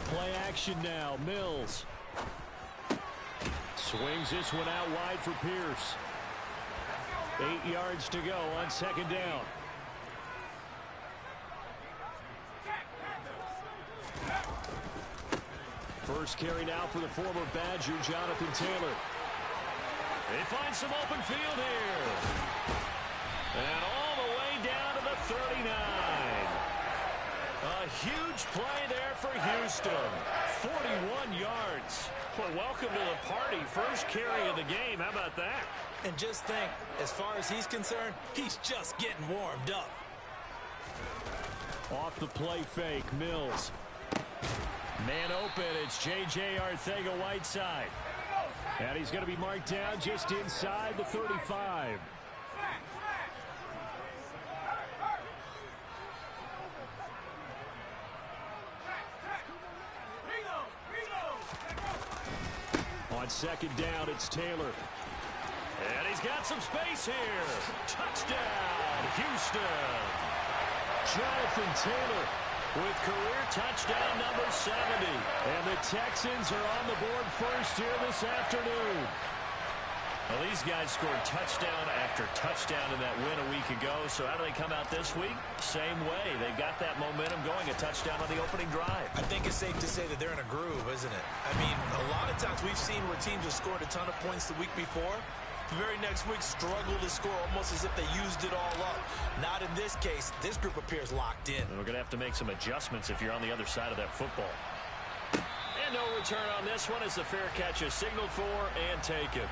Play action now. Mills. Swings this one out wide for Pierce. 8 yards to go on second down. First carry now for the former Badger, Jonathan Taylor. They find some open field here. And all the way down to the 39. A huge play there for Houston. 41 yards. Well, welcome to the party. First carry of the game. How about that? And just think, as far as he's concerned, he's just getting warmed up. Off the play fake, Mills. Man open, it's J.J. Arcega-Whiteside. And he's going to be marked down just inside the 35. On second down, it's Taylor. And he's got some space here. Touchdown, Houston. Jonathan Taylor with career touchdown number 70. And the Texans are on the board first here this afternoon. Well, these guys scored touchdown after touchdown in that win a week ago. So how do they come out this week? Same way. They've got that momentum going, a touchdown on the opening drive. I think it's safe to say that they're in a groove, isn't it? I mean, a lot of times we've seen where teams have scored a ton of points the week before. The very next week struggle to score almost as if they used it all up. Not in this case. This group appears locked in. And we're going to have to make some adjustments if you're on the other side of that football. And no return on this one as the fair catch is signaled for and taken.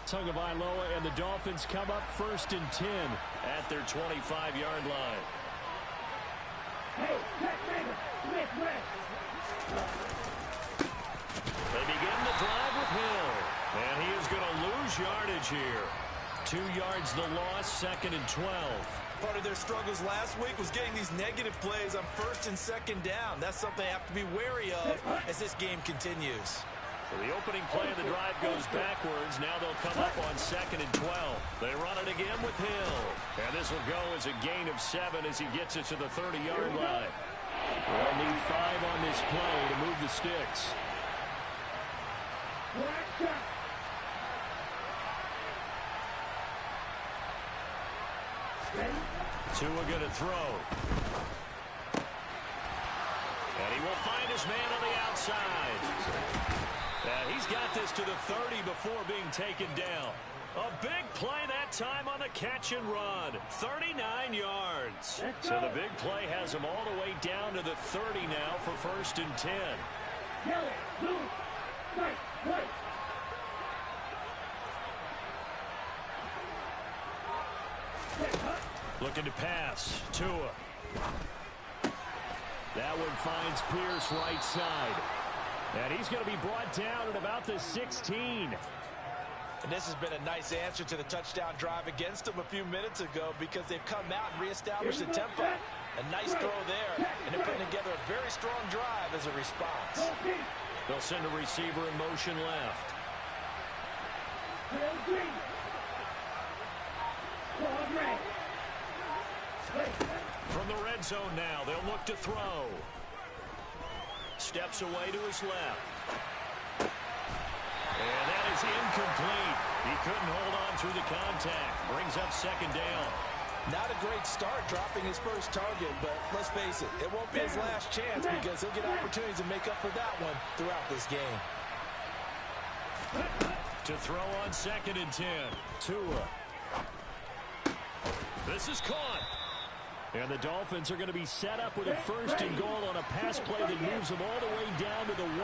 Tagovailoa and the Dolphins come up first and 10 at their 25-yard line. They begin the drive with Hill. And he is going to lose yardage here. 2 yards the loss, second and 12. Part of their struggles last week was getting these negative plays on first and second down. That's something they have to be wary of as this game continues. So the opening play of the drive goes backwards. Now they'll come up on second and 12. They run it again with Hill. And this will go as a gain of 7 as he gets it to the 30-yard line. They'll need 5 on this play to move the sticks. Tua going to throw. And he will find his man on the outside. And he's got this to the 30 before being taken down. A big play that time on the catch and run. 39 yards. So the big play has him all the way down to the 30 now for first and 10. Looking to pass. Tua. That one finds Pierce right side. And he's going to be brought down at about the 16. And this has been a nice answer to the touchdown drive against them a few minutes ago because they've come out and reestablished the tempo. A nice throw there, and they're putting together a very strong drive as a response. They'll send a receiver in motion left. From the red zone now, they'll look to throw. Steps away to his left. And that is incomplete. He couldn't hold on through the contact. Brings up second down. Not a great start dropping his first target, but let's face it, it won't be his last chance because he'll get opportunities to make up for that one throughout this game. To throw on second and 10. Tua. This is caught. And the Dolphins are going to be set up with a first and goal on a pass play that moves them all the way down to the 1.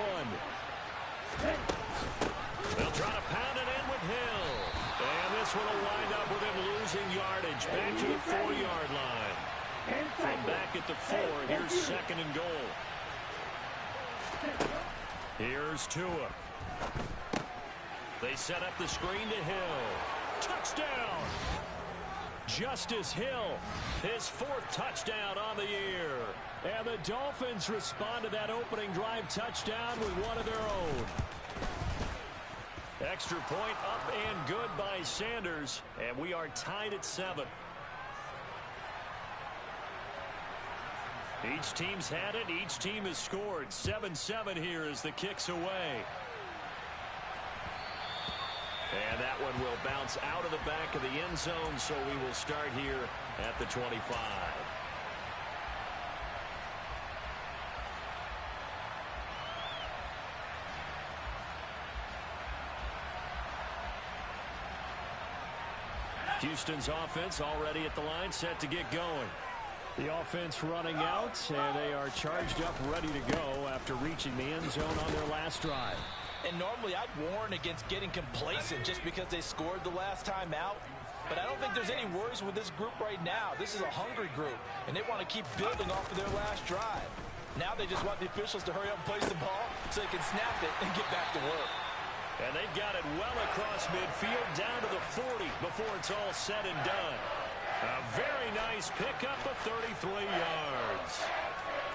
They'll try to pound it in with Hill. And this one will wind up with him losing yardage back to the 4-yard line. From back at the 4, here's second and goal. Here's Tua. They set up the screen to Hill. Touchdown! Justice Hill, his 4th touchdown on the year. And the Dolphins respond to that opening drive touchdown with one of their own. Extra point up and good by Sanders, and we are tied at 7. Each team's had it. Each team has scored. 7-7 here as the kick's away. And that one will bounce out of the back of the end zone, so we will start here at the 25. Houston's offense already at the line, set to get going. The offense running out, and they are charged up, ready to go after reaching the end zone on their last drive. And normally I'd warn against getting complacent just because they scored the last time out. But I don't think there's any worries with this group right now. This is a hungry group, and they want to keep building off of their last drive. Now they just want the officials to hurry up and place the ball so they can snap it and get back to work. And they've got it well across midfield down to the 40 before it's all said and done. A very nice pickup of 33 yards.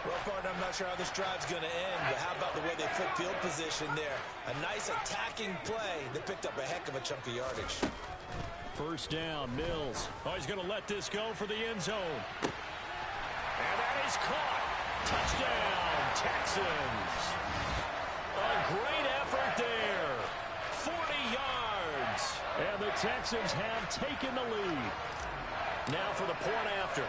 Well, partner, I'm not sure how this drive's going to end, but how about the way they flip field position there? A nice attacking play that picked up a heck of a chunk of yardage. First down, Mills. Oh, he's going to let this go for the end zone. And that is caught. Touchdown, Texans. A great effort there. 40 yards. And the Texans have taken the lead. Now for the point after.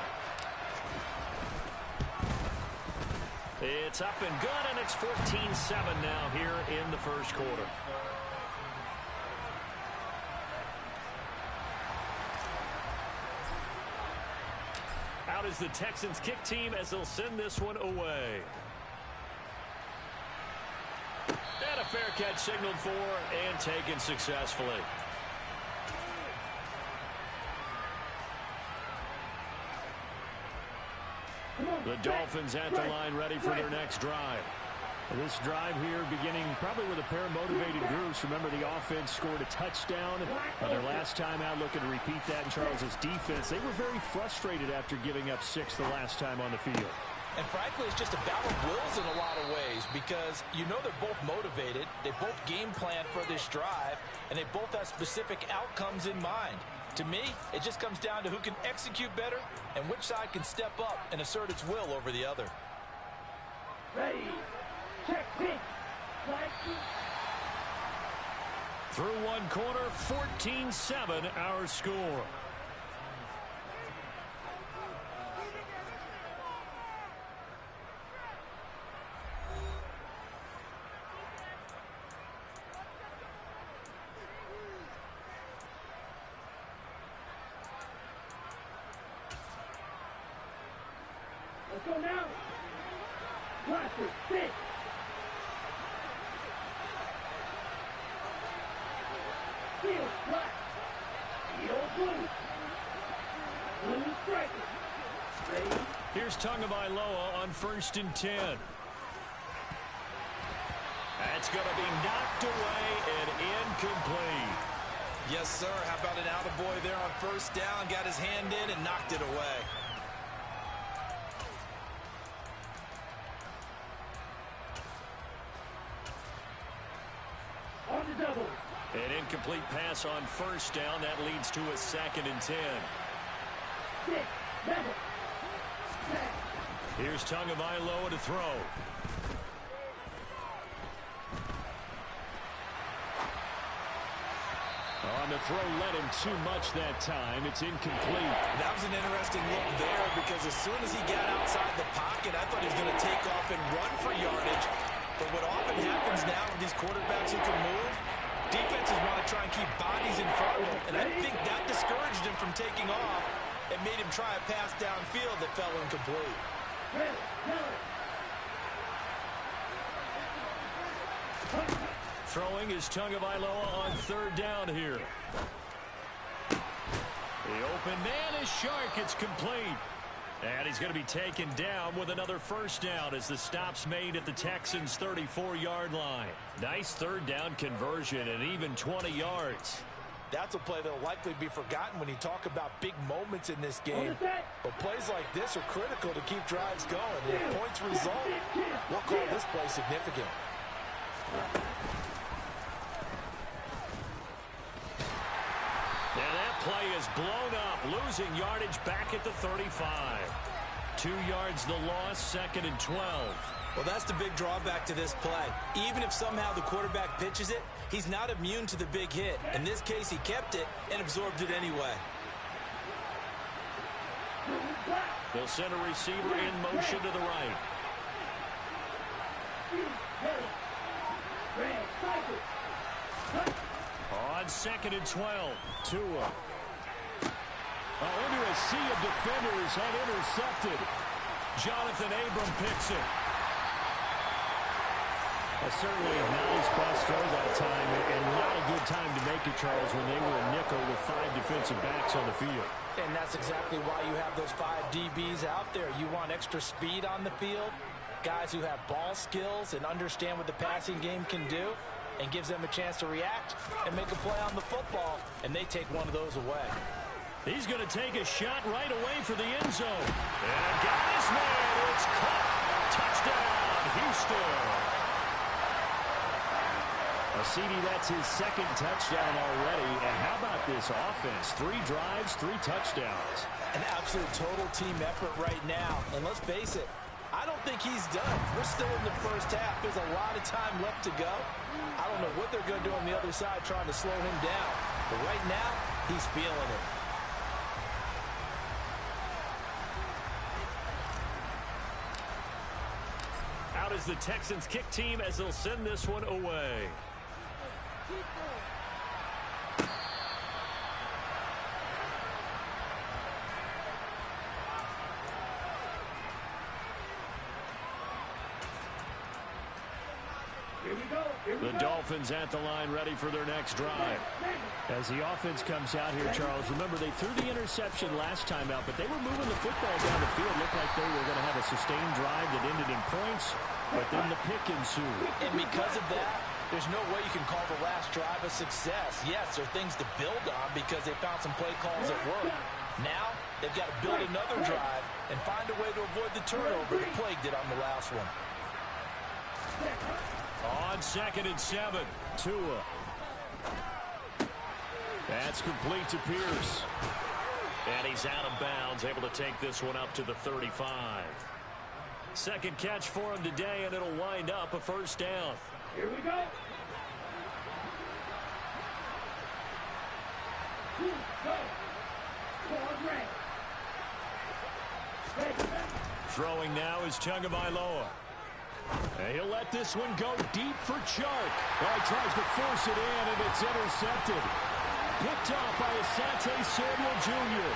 It's up and good, and it's 14-7 now here in the first quarter. Out is the Texans kick team as they'll send this one away. And a fair catch signaled for and taken successfully. The Dolphins at the line ready for their next drive. This drive here beginning probably with a pair of motivated groups. Remember, the offense scored a touchdown on their last time out. Looking to repeat that in Charles's defense. They were very frustrated after giving up 6 the last time on the field. And frankly, it's just a battle of wills in a lot of ways because you know they're both motivated. They both game plan for this drive, and they both have specific outcomes in mind. To me, it just comes down to who can execute better and which side can step up and assert its will over the other. Ready. Check pitch. Through one quarter, 14-7 our score. Let's go now. Classic, 6. Field flat. Field blue. Blue striker. Ready. Here's Tagovailoa on 1st and 10. That's going to be knocked away and incomplete. Yes, sir. How about an attaboy there on 1st down? Got his hand in and knocked it away. On the double. An incomplete pass on 1st down. That leads to a 2nd and 10. 6, 7. Here's Tagovailoa to throw. On the throw, led him too much that time. It's incomplete. That was an interesting look there because as soon as he got outside the pocket, I thought he was going to take off and run for yardage. But what often happens now with these quarterbacks who can move, defenses want to try and keep bodies in front of them. And I think that discouraged him from taking off and made him try a pass downfield that fell incomplete. Throwing is Tagovailoa on 3rd down here. The open man is Shark. It's complete. And he's going to be taken down with another 1st down as the stop's made at the Texans' 34-yard line. Nice 3rd down conversion and even 20 yards. That's a play that will likely be forgotten when you talk about big moments in this game. But plays like this are critical to keep drives going. If points result, we'll call this play significant. And that play is blown up, losing yardage back at the 35. 2 yards the loss, 2nd and 12. Well, that's the big drawback to this play. Even if somehow the quarterback pitches it, he's not immune to the big hit. In this case, he kept it and absorbed it anyway. They'll send a receiver in motion to the right. On 2nd and 12, Tua. Into a sea of defenders and intercepted. Jonathan Abram picks it. Certainly not his best throw that time, and not a good time to make it, Charles, when they were a nickel with 5 defensive backs on the field. And that's exactly why you have those 5 DBs out there. You want extra speed on the field, guys who have ball skills and understand what the passing game can do, and gives them a chance to react and make a play on the football, and they take one of those away. He's going to take a shot right away for the end zone. And got his man. It's caught. Touchdown, Houston. CD, that's his 2nd touchdown already. And how about this offense? 3 drives, 3 touchdowns. An absolute total team effort right now. And let's face it, I don't think he's done. We're still in the first half. There's a lot of time left to go. I don't know what they're going to do on the other side trying to slow him down. But right now, he's feeling it. Out is the Texans kick team as they'll send this one away. The Dolphins at the line ready for their next drive. As the offense comes out here, Charles, remember they threw the interception last time out, but they were moving the football down the field. Looked like they were going to have a sustained drive that ended in points, but then the pick ensued. And because of that, there's no way you can call the last drive a success. Yes, there are things to build on because they found some play calls that work. Now, they've got to build another drive and find a way to avoid the turnover that plagued it on the last one. On 2nd and 7, Tua. That's complete to Pierce. And he's out of bounds, able to take this one up to the 35. 2nd catch for him today, and it'll wind up a first down. Here we go. Throwing now is Tagovailoa. And he'll let this one go deep for Chark. Oh, he tries to force it in, and it's intercepted. Picked off by Asante Samuel Jr.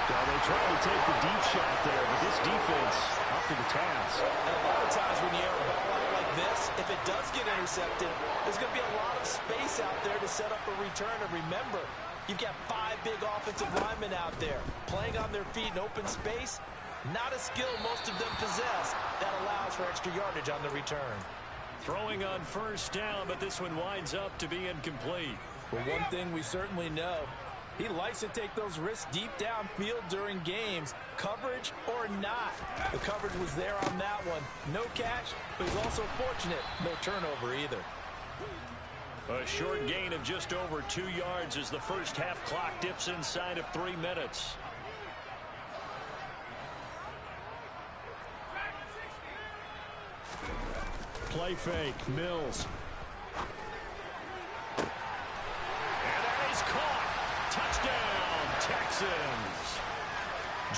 Well, they tried to take the deep shot there, but this defense up to the task. And a lot of times when you air a ball out like this, if it does get intercepted, there's going to be a lot of space out there to set up a return. And remember, you've got 5 big offensive linemen out there playing on their feet in open space. Not a skill most of them possess that allows for extra yardage on the return. Throwing on first down, but this one winds up to be incomplete. Well, one thing we certainly know, he likes to take those risks deep downfield during games, coverage or not. The coverage was there on that one. No catch, but he's also fortunate. No turnover either. A short gain of just over 2 yards as the first half clock dips inside of 3 minutes. Play fake, Mills. And that is caught. Touchdown, Texans.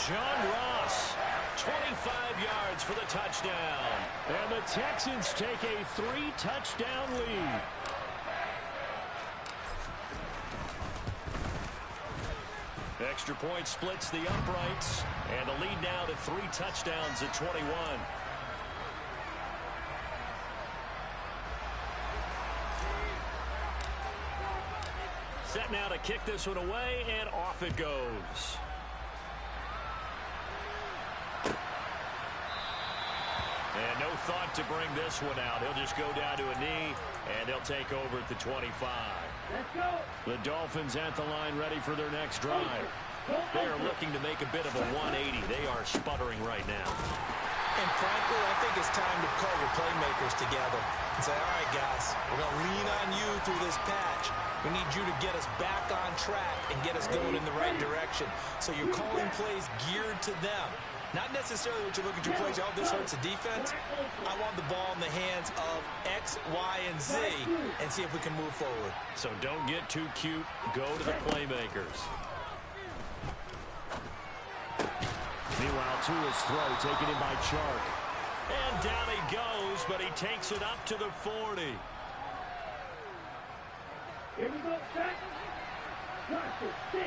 John Ross, 25 yards for the touchdown. And the Texans take a 3-touchdown lead. Extra point splits the uprights. And the lead now to 3 touchdowns at 21. Set now to kick this one away, and off it goes. And no thought to bring this one out. He'll just go down to a knee, and he'll take over at the 25. Let's go. The Dolphins at the line ready for their next drive. They are looking to make a bit of a 180. They are sputtering right now. And frankly, I think it's time to call your playmakers together and say, all right, guys, we're going to lean on you through this patch. We need you to get us back on track and get us going in the right direction. So you're calling plays geared to them. Not necessarily what you look at your plays, oh, this hurts the defense. I want the ball in the hands of X, Y, and Z and see if we can move forward. So don't get too cute. Go to the playmakers. Meanwhile, to his throw, taken in by Chark. And down he goes, but he takes it up to the 40. Here we go, set. Watch it, 6.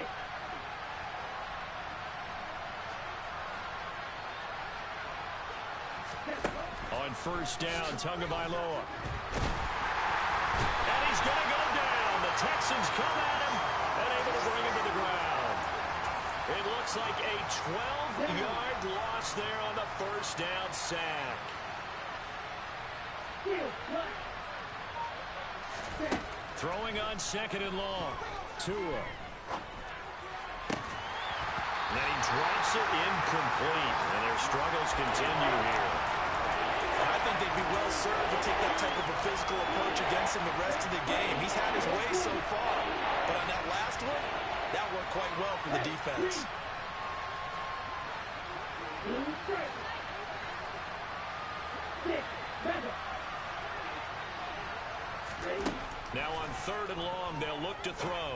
On first down, Tagovailoa. And he's going to go down. The Texans come at him and able to bring him to the ground. It looks like a 12-yard loss there on the first down sack. Throwing on second and long. Tua. And he drops it incomplete. And their struggles continue here. I think they'd be well served to take that type of a physical approach against him the rest of the game. He's had his way so far. But on that last one, that worked quite well for the defense. Now on third and long, they'll look to throw.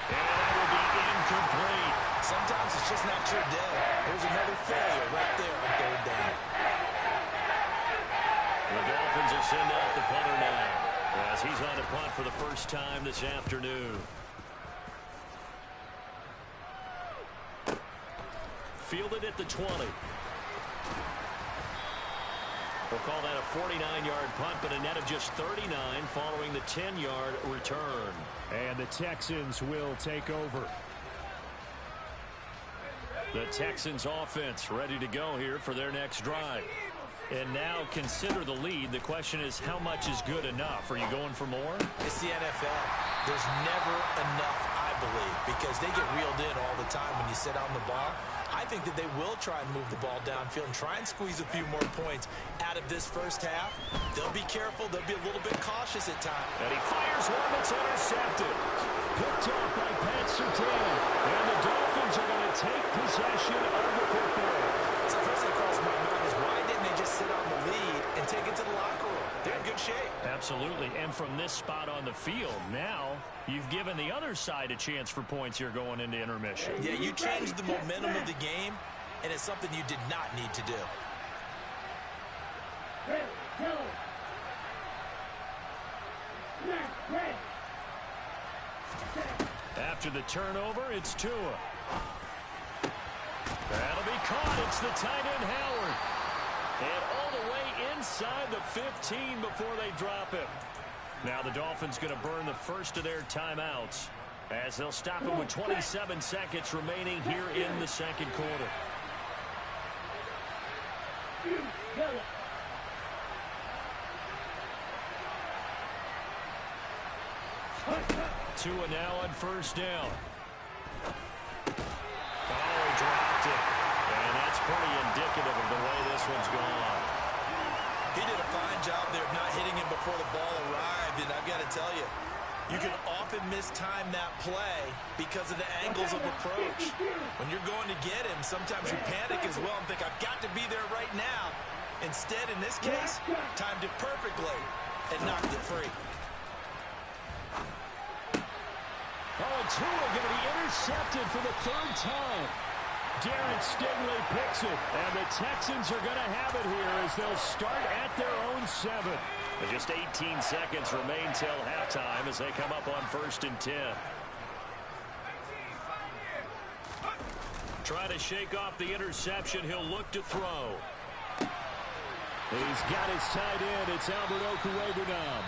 And that will be incomplete. Sometimes it's just not your day. Here's another failure right there on third down. The Dolphins will send out the punter now, as he's on a punt for the first time this afternoon. Fielded at the 20. We'll call that a 49-yard punt, but a net of just 39 following the 10-yard return. And the Texans will take over. The Texans offense ready to go here for their next drive. And now consider the lead. The question is, how much is good enough? Are you going for more? It's the NFL. There's never enough, I believe, because they get reeled in all the time when you sit on the ball. I think that they will try and move the ball downfield and try and squeeze a few more points out of this first half. They'll be careful. They'll be a little bit cautious at times. And he fires one that's intercepted. Picked off by Pat Surtain. And the Dolphins are going to take possession of the football. So the first thing that crosses my mind is, why didn't they just sit on the lead and take it to the locker room? They're in good shape. Absolutely. And from this spot on the field, now you've given the other side a chance for points here going into intermission. Yeah, you changed the momentum of the game, and it's something you did not need to do. After the turnover, it's Tua. That'll be caught. It's the tight end, Howard. And all the way inside the 15 before they drop it. Now the Dolphins going to burn the first of their timeouts as they'll stop it with 27 seconds remaining here in the second quarter. Tua now on first down. Oh, he dropped it. And that's pretty indicative of the way this one's gone. He did a fine job there of not hitting him before the ball arrived, and I've got to tell you, you can often mistime that play because of the angles of approach. When you're going to get him, sometimes you panic as well and think, I've got to be there right now. Instead, in this case, timed it perfectly and knocked it free. Oh, Tua going to be intercepted for the third time. Darren Stingley picks it, and the Texans are going to have it here as they'll start at their own 7. And just 18 seconds remain till halftime as they come up on 1st and 10. Try to shake off the interception. He'll look to throw. He's got his tight end. It's Albert Okwuegbunam.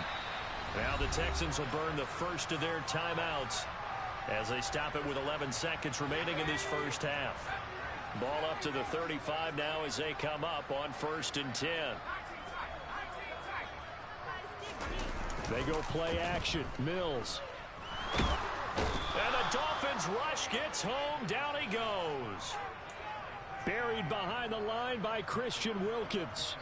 Now the Texans will burn the first of their timeouts as they stop it with 11 seconds remaining in this first half. Ball up to the 35 now as they come up on 1st and 10. They go play action. Mills. And the Dolphins rush gets home. Down he goes. Buried behind the line by Christian Wilkins.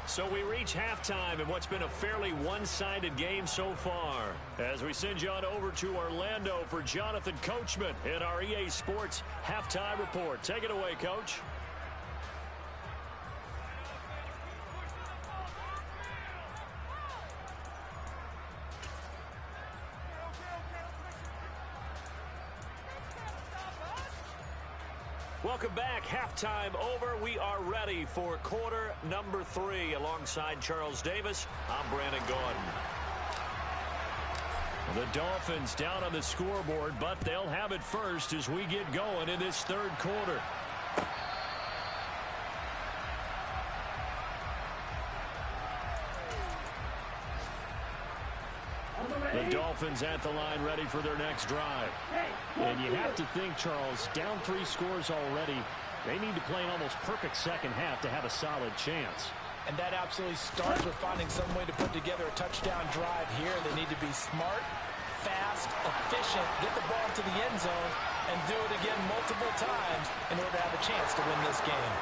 So we reach halftime in what's been a fairly one-sided game so far. As we send you on over to Orlando for Jonathan Coachman in our EA Sports Halftime Report. Take it away, Coach. Welcome back. Halftime over. We are ready for quarter number 3. Alongside Charles Davis, I'm Brandon Gordon. The Dolphins down on the scoreboard, but they'll have it first as we get going in this third quarter. The Dolphins at the line ready for their next drive. And you have to think, Charles, down 3 scores already. They need to play an almost perfect second half to have a solid chance. And that absolutely starts with finding some way to put together a touchdown drive here. They need to be smart, fast, efficient, get the ball to the end zone, and do it again multiple times in order to have a chance to win this game.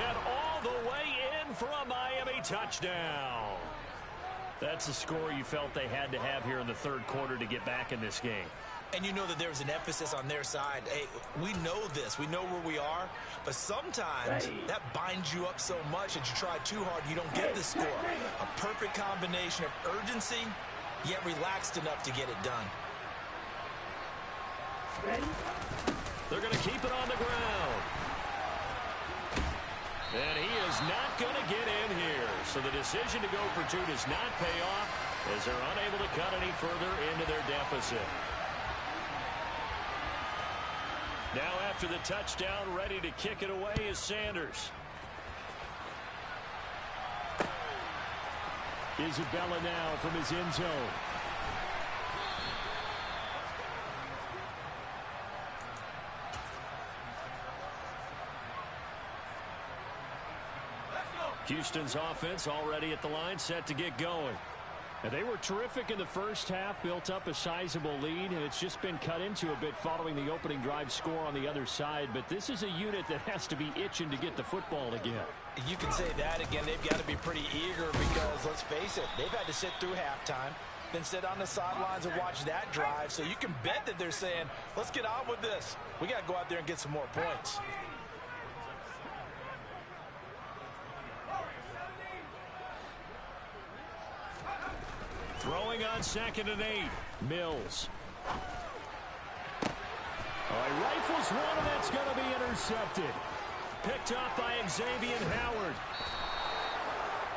And all the way in for a Miami touchdown. That's the score you felt they had to have here in the third quarter to get back in this game. And you know that there's an emphasis on their side. Hey, we know this. We know where we are. But sometimes that binds you up so much that you try too hard, you don't get the score. A perfect combination of urgency, yet relaxed enough to get it done. They're going to keep it on the ground. And he is not going to get in here. So the decision to go for 2 does not pay off as they're unable to cut any further into their deficit. Now after the touchdown, ready to kick it away is Sanders. Isabella now from his end zone. Houston's offense already at the line, set to get going. And they were terrific in the first half, built up a sizable lead, and it's just been cut into a bit following the opening drive score on the other side. But this is a unit that has to be itching to get the football again. You can say that again. They've got to be pretty eager because, let's face it, they've had to sit through halftime, then sit on the sidelines and watch that drive. So you can bet that they're saying, let's get on with this. We got to go out there and get some more points. Throwing on 2nd and 8. Mills. He rifles one, and that's going to be intercepted. Picked up by Xavier Howard.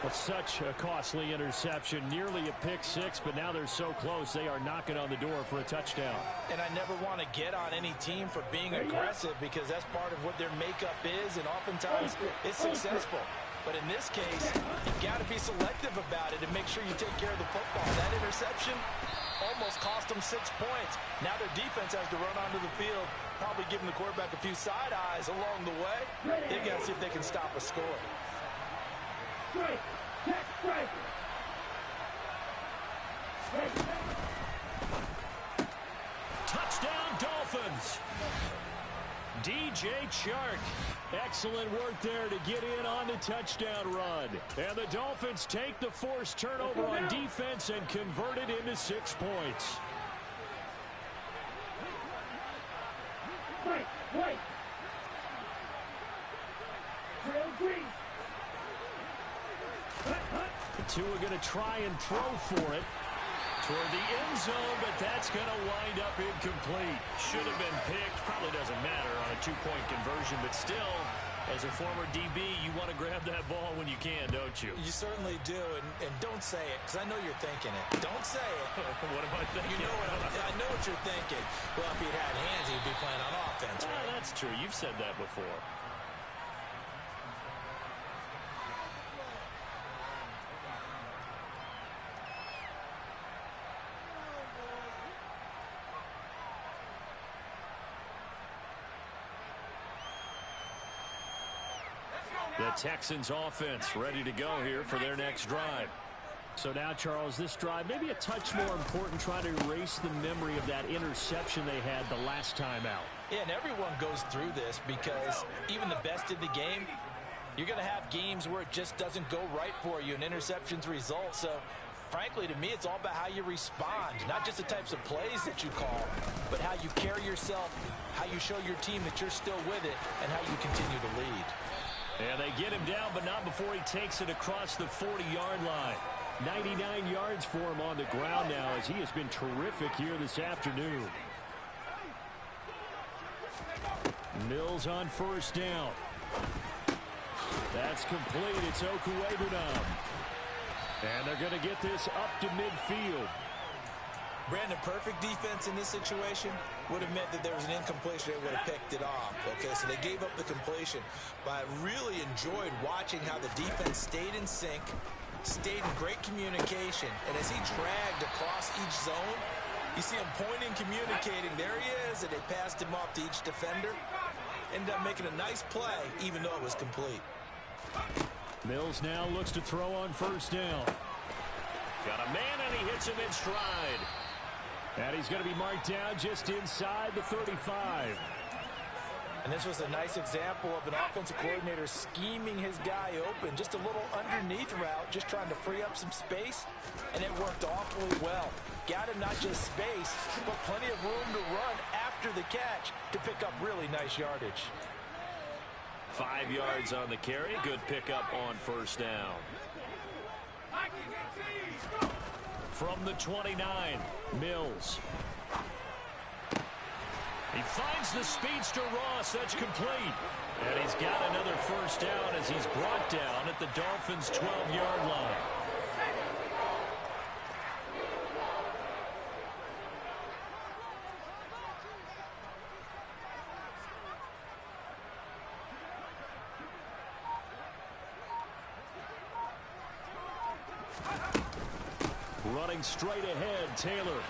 Well, such a costly interception. Nearly a pick 6, but now they're so close they are knocking on the door for a touchdown. And I never want to get on any team for being aggressive because that's part of what their makeup is, and oftentimes it's successful. But in this case, you've got to be selective about it and make sure you take care of the football. That interception almost cost them 6 points. Now their defense has to run onto the field, probably giving the quarterback a few side eyes along the way. They've got to see if they can stop a score. Touchdown, Dolphins. DJ Chark. Excellent work there to get in on the touchdown run. And the Dolphins take the forced turnover on defense and convert it into 6 points. The two are going to try and throw for it toward the end zone, but that's going to wind up incomplete. Should have been picked. Probably doesn't matter on a 2-point conversion, but still, as a former DB, you want to grab that ball when you can, don't you? You certainly do, and don't say it, because I know you're thinking it. Don't say it. What am I thinking? You know I know what you're thinking. Well, if he'd had hands, he'd be playing on offense, right? That's true. You've said that before. The Texans offense ready to go here for their next drive. So now, Charles, this drive maybe a touch more important, trying to erase the memory of that interception they had the last time out. Yeah, and everyone goes through this because even the best in the game, you're going to have games where it just doesn't go right for you and interceptions result. So, frankly, to me, it's all about how you respond, not just the types of plays that you call, but how you carry yourself, how you show your team that you're still with it, and how you continue to lead. And they get him down, but not before he takes it across the 40-yard line. 99 yards for him on the ground now, as he has been terrific here this afternoon. Mills on first down. That's complete. It's Okuwebunam. And they're going to get this up to midfield. Brandon, perfect defense in this situation would have meant that there was an incompletion. They would have picked it off. Okay, so they gave up the completion. But I really enjoyed watching how the defense stayed in sync, stayed in great communication. And as he dragged across each zone, you see him pointing, communicating. There he is, and they passed him off to each defender. Ended up making a nice play, even though it was complete. Mills now looks to throw on first down. Got a man, and he hits him in stride. And he's going to be marked down just inside the 35. And this was a nice example of an offensive coordinator scheming his guy open. Just a little underneath route, just trying to free up some space. And it worked awfully well. Got him not just space, but plenty of room to run after the catch to pick up really nice yardage. 5 yards on the carry. Good pickup on first down. From the 29, Mills. He finds the speedster Ross. That's complete. And he's got another first down as he's brought down at the Dolphins' 12-yard line. Running straight ahead, Taylor.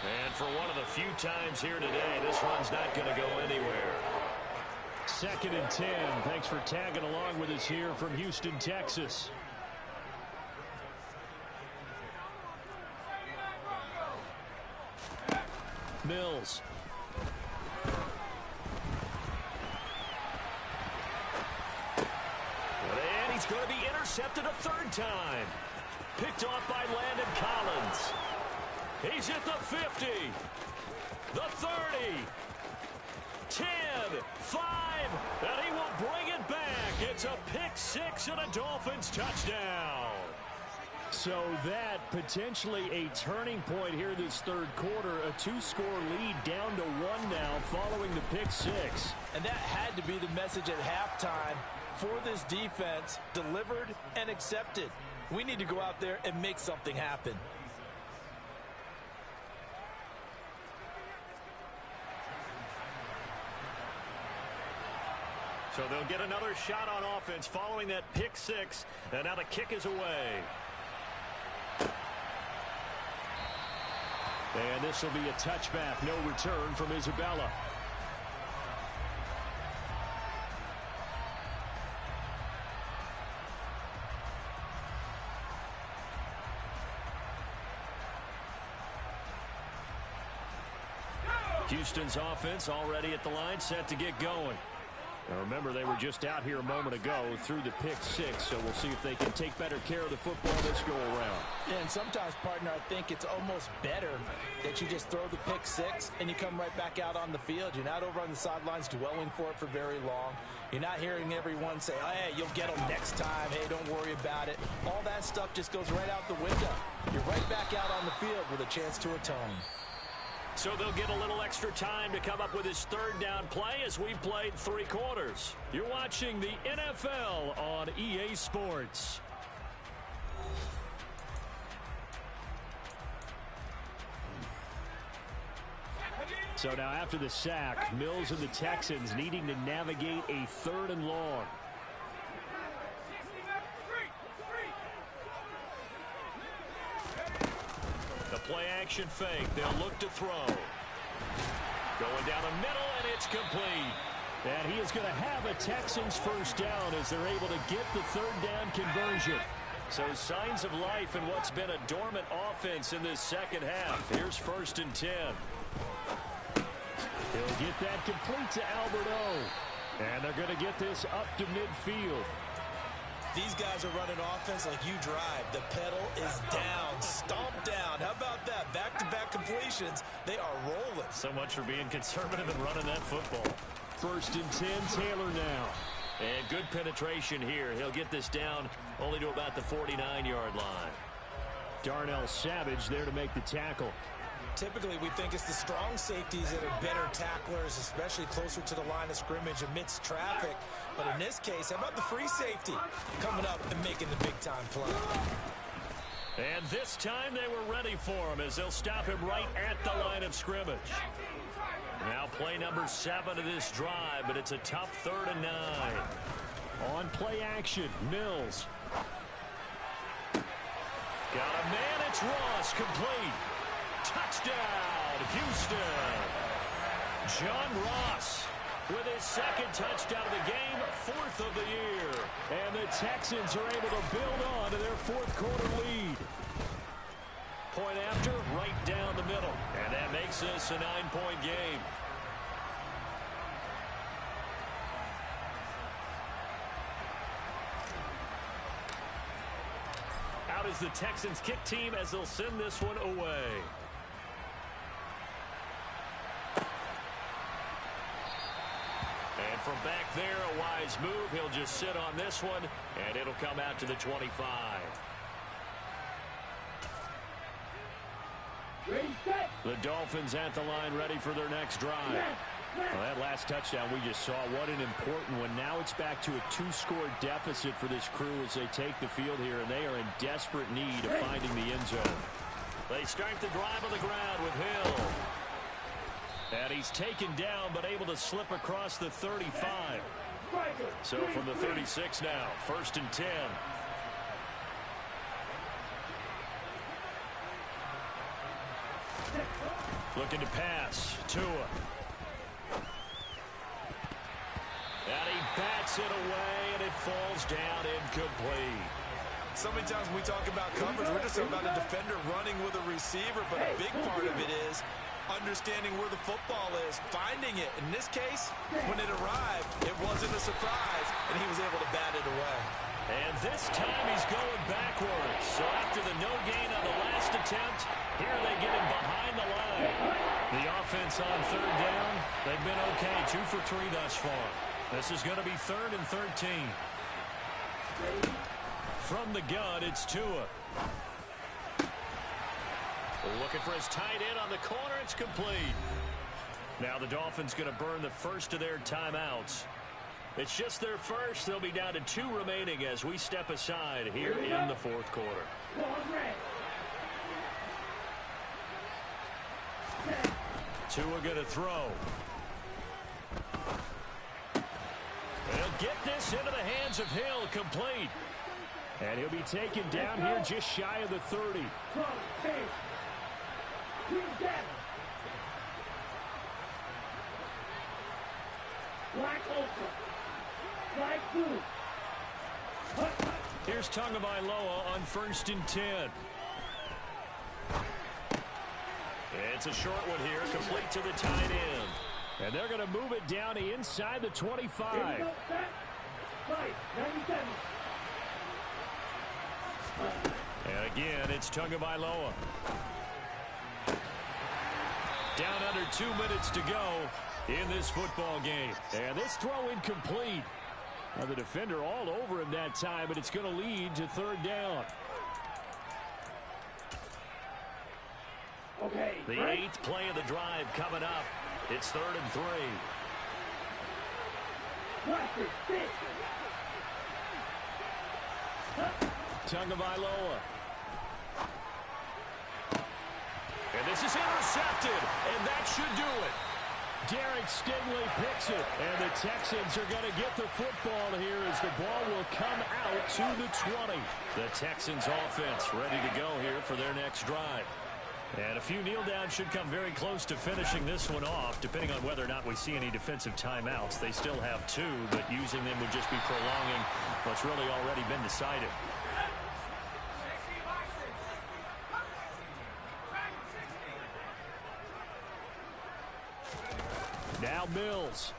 And for one of the few times here today, this one's not going to go anywhere. 2nd and 10. Thanks for tagging along with us here from Houston, Texas. Mills. And he's going to be intercepted a third time. Picked off by Landon Collins. He's at the 50, the 30, 10, 5, and he will bring it back. It's a pick six and a Dolphins touchdown. So that potentially a turning point here this third quarter. A 2-score lead down to 1 now following the pick six. And that had to be the message at halftime for this defense, delivered and accepted. We need to go out there and make something happen. So they'll get another shot on offense following that pick six. And now the kick is away. And this will be a touchback. No return from Isabella. Houston's offense already at the line, set to get going. Now remember, they were just out here a moment ago through the pick six, so we'll see if they can take better care of the football this go around. Yeah, and sometimes, partner, I think it's almost better that you just throw the pick six and you come right back out on the field. You're not over on the sidelines dwelling for it for very long. You're not hearing everyone say, oh, hey, you'll get them next time. Hey, don't worry about it. All that stuff just goes right out the window. You're right back out on the field with a chance to atone. So they'll get a little extra time to come up with his third down play as we've played 3 quarters. You're watching the NFL on EA Sports. So now after the sack, Mills and the Texans needing to navigate a 3rd and long. Play action fake. They'll look to throw. Going down the middle, and it's complete. And he is going to have a Texans first down as they're able to get the third down conversion. So signs of life in what's been a dormant offense in this second half. Here's 1st and 10. He'll get that complete to Albert O. And they're going to get this up to midfield. These guys are running offense like you drive. The pedal is down, stomped down. How about that? Back-to-back completions. They are rolling. So much for being conservative and running that football. 1st and 10, Taylor now. And good penetration here. He'll get this down only to about the 49-yard line. Darnell Savage there to make the tackle. Typically, we think it's the strong safeties that are better tacklers, especially closer to the line of scrimmage amidst traffic. But in this case, how about the free safety coming up and making the big-time play? And this time they were ready for him as they'll stop him right at the line of scrimmage. Now play number 7 of this drive, but it's a tough 3rd and 9. On play action, Mills. Got a man, it's Ross, complete. Touchdown, Houston. John Ross with his 2nd touchdown of the game, 4th of the year. And the Texans are able to build on to their 4th quarter lead. Point after, right down the middle. And that makes this a 9-point game. Out is the Texans kick team as they'll send this one away. And from back there, a wise move. He'll just sit on this one, and it'll come out to the 25. The Dolphins at the line ready for their next drive. Well, that last touchdown we just saw, what an important one. Now it's back to a 2-score deficit for this crew as they take the field here, and they are in desperate need of finding the end zone. They start the drive on the ground with Hill. And he's taken down, but able to slip across the 35. So from the 36 now, 1st and 10. Looking to pass. Tua. And he bats it away, and it falls down incomplete. So many times when we talk about coverage, we're just talking about a defender running with a receiver, but a big part of it is understanding where the football is, finding it. In this case, when it arrived, it wasn't a surprise, and he was able to bat it away. And this time he's going backwards. So after the no gain on the last attempt, here they get him behind the line. The offense on 3rd down, they've been okay, 2 for 3 thus far. This is going to be 3rd and 13. From the gun, it's Tua. Looking for his tight end on the corner. It's complete. Now the Dolphins going to burn the first of their timeouts. It's just their first. They'll be down to 2 remaining as we step aside here in the 4th quarter. Tua going to throw. They'll get this into the hands of Hill, complete. And he'll be taken down here just shy of the 30. Here's Tagovailoa on 1st and 10. It's a short one here, complete to the tight end. And they're going to move it down to inside the 25. And again, it's Tagovailoa. Down under 2 minutes to go in this football game. And this throw incomplete. Now the defender all over him that time, but it's going to lead to 3rd down. Okay. The 8th play of the drive coming up. It's 3rd and 3. Tagovailoa. And this is intercepted, and that should do it. Derek Stingley picks it, and the Texans are going to get the football here as the ball will come out to the 20. The Texans offense ready to go here for their next drive. And a few kneel downs should come very close to finishing this one off, depending on whether or not we see any defensive timeouts. They still have 2, but using them would just be prolonging what's really already been decided. Now Mills.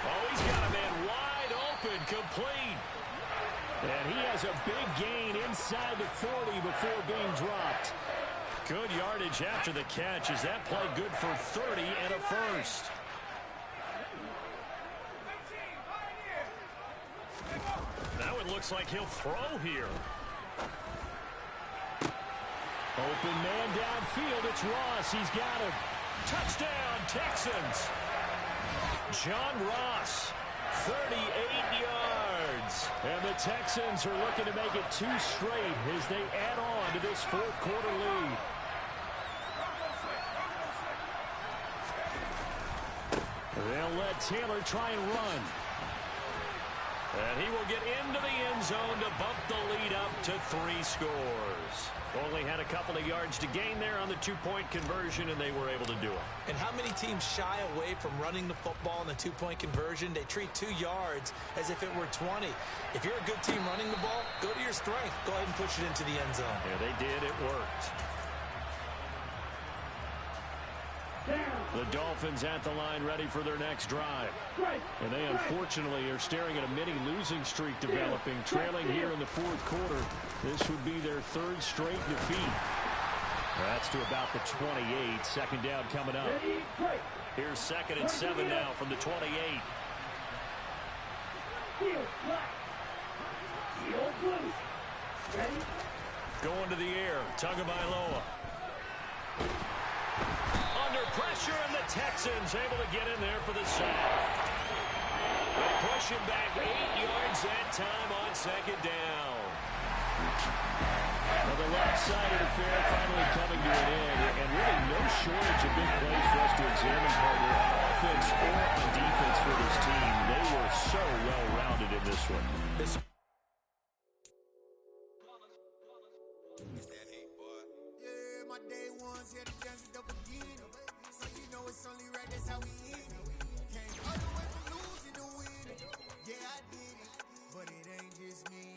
Oh, he's got a man wide open, complete. And he has a big gain inside the 40 before being dropped. Good yardage after the catch. Is that play good for 30 and a first? Now it looks like he'll throw here. Open man downfield. It's Ross. He's got him. Touchdown, Texans. John Ross, 38 yards. And the Texans are looking to make it 2 straight as they add on to this fourth quarter lead. They'll let Taylor try and run. And he will get into the end zone to bump the lead up to 3 scores. Only had a couple of yards to gain there on the 2-point conversion, and they were able to do it. And how many teams shy away from running the football in the 2-point conversion? They treat 2 yards as if it were 20. If you're a good team running the ball, go to your strength. Go ahead and push it into the end zone. Yeah, they did. It worked. The Dolphins at the line ready for their next drive. And they unfortunately are staring at a mini losing streak developing, trailing here in the fourth quarter. This would be their 3rd straight defeat. That's to about the 28. Second down coming up. Here's 2nd and 7 now from the 28. Going to the air. Tagovailoa. Under pressure, and the Texans able to get in there for the sack. They push him back 8 yards that time on 2nd down. Well, the lopsided affair finally coming to an end, and really no shortage of big plays for us to examine, partner, on offense or on defense for this team. They were so well-rounded in this one. My day ones here to dance it up again. So you know it's only right, that's how we end. Came all the way from losing to win. Yeah, I did it, but it ain't just me.